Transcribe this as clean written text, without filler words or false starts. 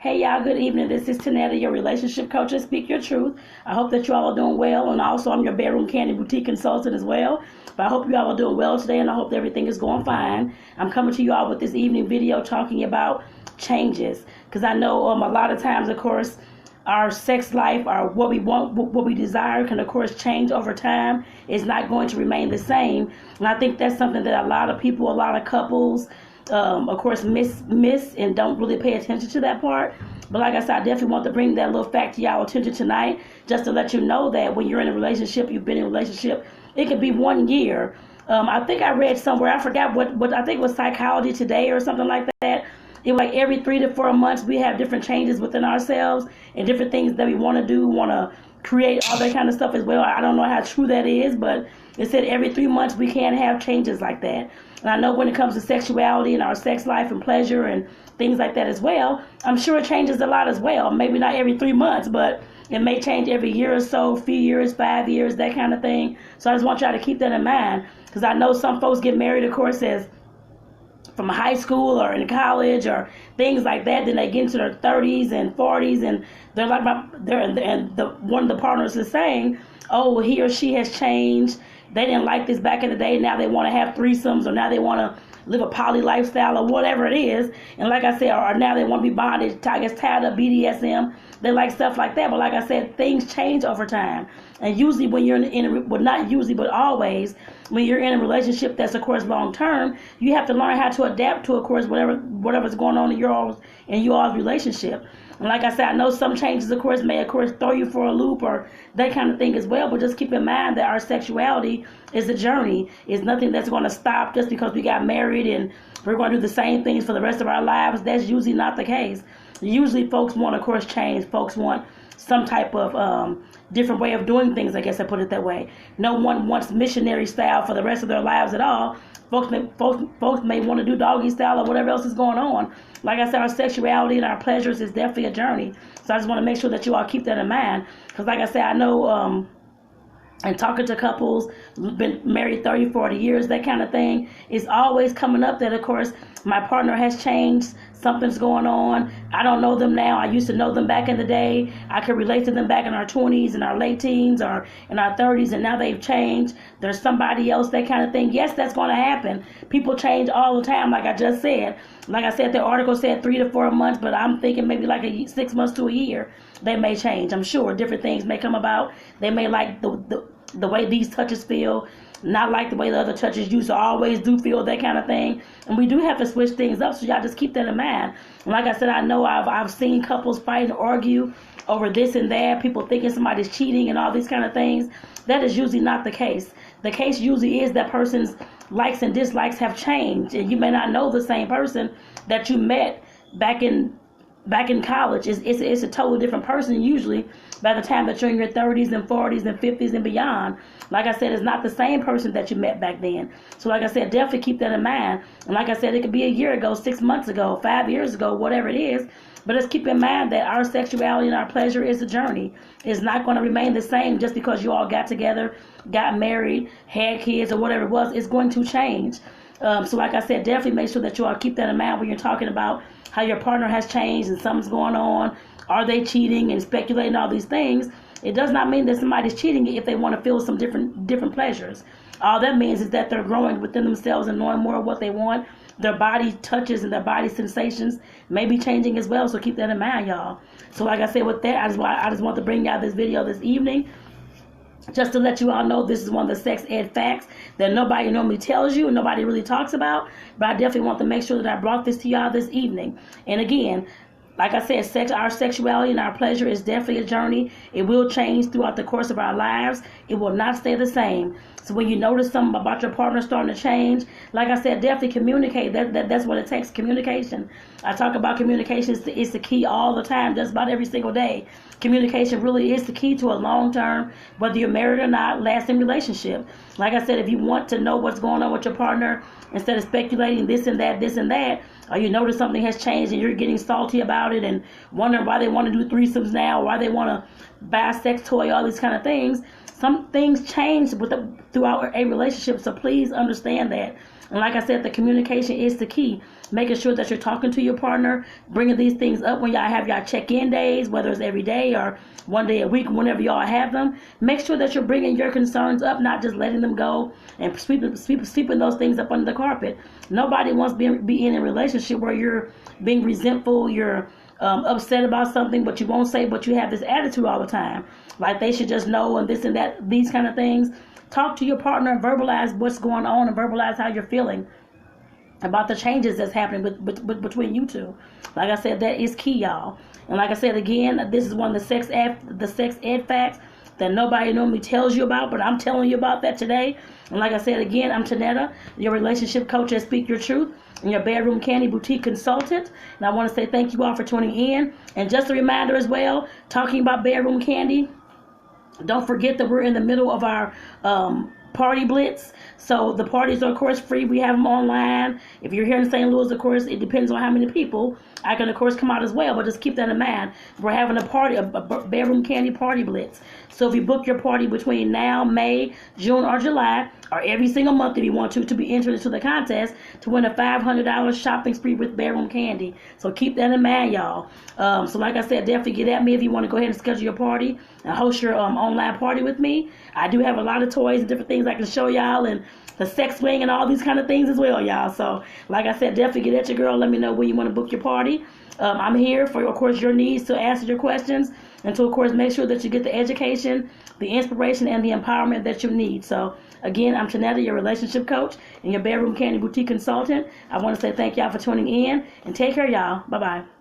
Hey y'all, good evening. This is Tonetta, your relationship coach and Speak Your Truth. I hope that you all are doing well, and also I'm your bedroom candy boutique consultant as well. But I hope you all are doing well today, and I hope everything is going fine. I'm coming to you all with this evening video talking about changes, because I know a lot of times, of course, our sex life, or what we want, what we desire, can of course change over time. It's not going to remain the same, and I think that's something that a lot of people, a lot of couples, of course, miss and don't really pay attention to that part. But like I said, I definitely want to bring that little fact to y'all attention tonight, just to let you know that when you're in a relationship, you've been in a relationship, it could be 1 year. I think I read somewhere, I forgot what I think it was Psychology Today or something like that. It was like every 3 to 4 months we have different changes within ourselves and different things that we want to do, want to create, all that kind of stuff as well. I don't know how true that is, but it said every 3 months we can have changes like that. And I know when it comes to sexuality and our sex life and pleasure and things like that as well, I'm sure it changes a lot as well. Maybe not every 3 months, but it may change every year or so, few years, 5 years, that kind of thing. So I just want y'all to keep that in mind, because I know some folks get married, of course, as from high school or in college or things like that. Then they get into their 30s and 40s, and they're like, one of the partners is saying, "Oh, he or she has changed. They didn't like this back in the day. Now they want to have threesomes, or now they want to live a poly lifestyle, or whatever it is." And like I said, or now they want to be bonded, I guess, tied up, BDSM. They like stuff like that. But like I said, things change over time. And usually when you're well, not usually, but always, when you're in a relationship that's, of course, long term, you have to learn how to adapt to, of course, whatever's going on in your all's relationship. And like I said, I know some changes, of course, may, of course, throw you for a loop or that kind of thing as well. But just keep in mind that our sexuality is a journey. It's nothing that's going to stop just because we got married and we're going to do the same things for the rest of our lives. That's usually not the case. Usually folks want, of course, change. Folks want some type of different way of doing things, I guess I put it that way. No one wants missionary style for the rest of their lives at all. Folks may want to do doggy style or whatever else is going on. Like I said, our sexuality and our pleasures is definitely a journey. So I just want to make sure that you all keep that in mind. Because like I said, I know, and talking to couples, been married 30, 40 years, that kind of thing, it's always coming up that, of course, my partner has changed. Something's going on. I don't know them now. I used to know them back in the day. I could relate to them back in our 20s and our late teens or in our 30s, and now they've changed. There's somebody else, that kind of thing. Yes, that's going to happen. People change all the time, like I just said. Like I said, the article said 3 to 4 months, but I'm thinking maybe like 6 months to a year, they may change. I'm sure different things may come about. They may like the way these touches feel, not like the way the other touches used to always do feel, that kind of thing. And we do have to switch things up, so y'all just keep that in mind. And like I said, I know I've seen couples fight and argue over this and that, people thinking somebody's cheating and all these kind of things. That is usually not the case. The case usually is that person's likes and dislikes have changed, and you may not know the same person that you met back in college. It's a totally different person usually by the time that you're in your 30s and 40s and 50s and beyond. Like I said, it's not the same person that you met back then. So like I said, definitely keep that in mind. And like I said, it could be a year ago, 6 months ago, 5 years ago, whatever it is. But just keep in mind that our sexuality and our pleasure is a journey. It's not going to remain the same just because you all got together, got married, had kids, or whatever it was. It's going to change. So like I said, definitely make sure that you all keep that in mind when you're talking about how your partner has changed and something's going on. Are they cheating and speculating all these things? It does not mean that somebody's cheating if they want to feel some different pleasures. All that means is that they're growing within themselves and knowing more of what they want. Their body touches and their body sensations may be changing as well. So keep that in mind, y'all. So like I said, with that, I just want to bring y'all this video this evening, just to let you all know this is one of the sex ed facts that nobody normally tells you and nobody really talks about. But I definitely want to make sure that I brought this to y'all this evening. And again, like I said, our sexuality and our pleasure is definitely a journey. It will change throughout the course of our lives. It will not stay the same. So when you notice something about your partner starting to change, like I said, definitely communicate. That's what it takes, communication. I talk about communication is the key all the time, just about every single day. Communication really is the key to a long-term, whether you're married or not, lasting relationship. Like I said, if you want to know what's going on with your partner, instead of speculating this and that, or you notice something has changed and you're getting salty about it and wondering why they want to do threesomes now, why they want to buy a sex toy, all these kind of things. Some things change throughout a relationship, so please understand that. And like I said, the communication is the key. making sure that you're talking to your partner, bringing these things up when y'all have y'all check-in days, whether it's every day or one day a week, whenever y'all have them. Make sure that you're bringing your concerns up, not just letting them go and sweeping those things up under the carpet. Nobody wants to be in a relationship where you're being resentful, you're upset about something, but you won't say, but you have this attitude all the time. Like they should just know and this and that, these kind of things. Talk to your partner and verbalize what's going on and verbalize how you're feeling about the changes that's happening between you two. Like I said, that is key, y'all. And like I said again, this is one of the sex ed facts that nobody normally tells you about, but I'm telling you about that today. And like I said again, I'm Tonetta, your relationship coach at Speak Your Truth and your Bedroom Candy Boutique consultant. And I want to say thank you all for tuning in. And just a reminder as well, talking about Bedroom Candy, don't forget that we're in the middle of our party blitz. So the parties are, of course, free. We have them online. If you're here in St. Louis, of course, it depends on how many people. I can, of course, come out as well, but just keep that in mind. We're having a Bedroom Candy party blitz. So if you book your party between now, May, June, or July, or every single month if you want to be entered into the contest to win a $500 shopping spree with Bedroom Candy. So keep that in mind, y'all. So like I said, definitely get at me if you want to go ahead and schedule your party and host your online party with me. I do have a lot of toys and different things I can show y'all, and the sex swing and all these kind of things as well, y'all. So like I said, definitely get at your girl. Let me know when you want to book your party. I'm here for, of course, your needs, to answer your questions and to, of course, make sure that you get the education, the inspiration, and the empowerment that you need. So again, I'm Tonetta, your relationship coach and your Bedroom Candy Boutique consultant. I want to say thank y'all for tuning in, and take care, y'all. Bye-bye.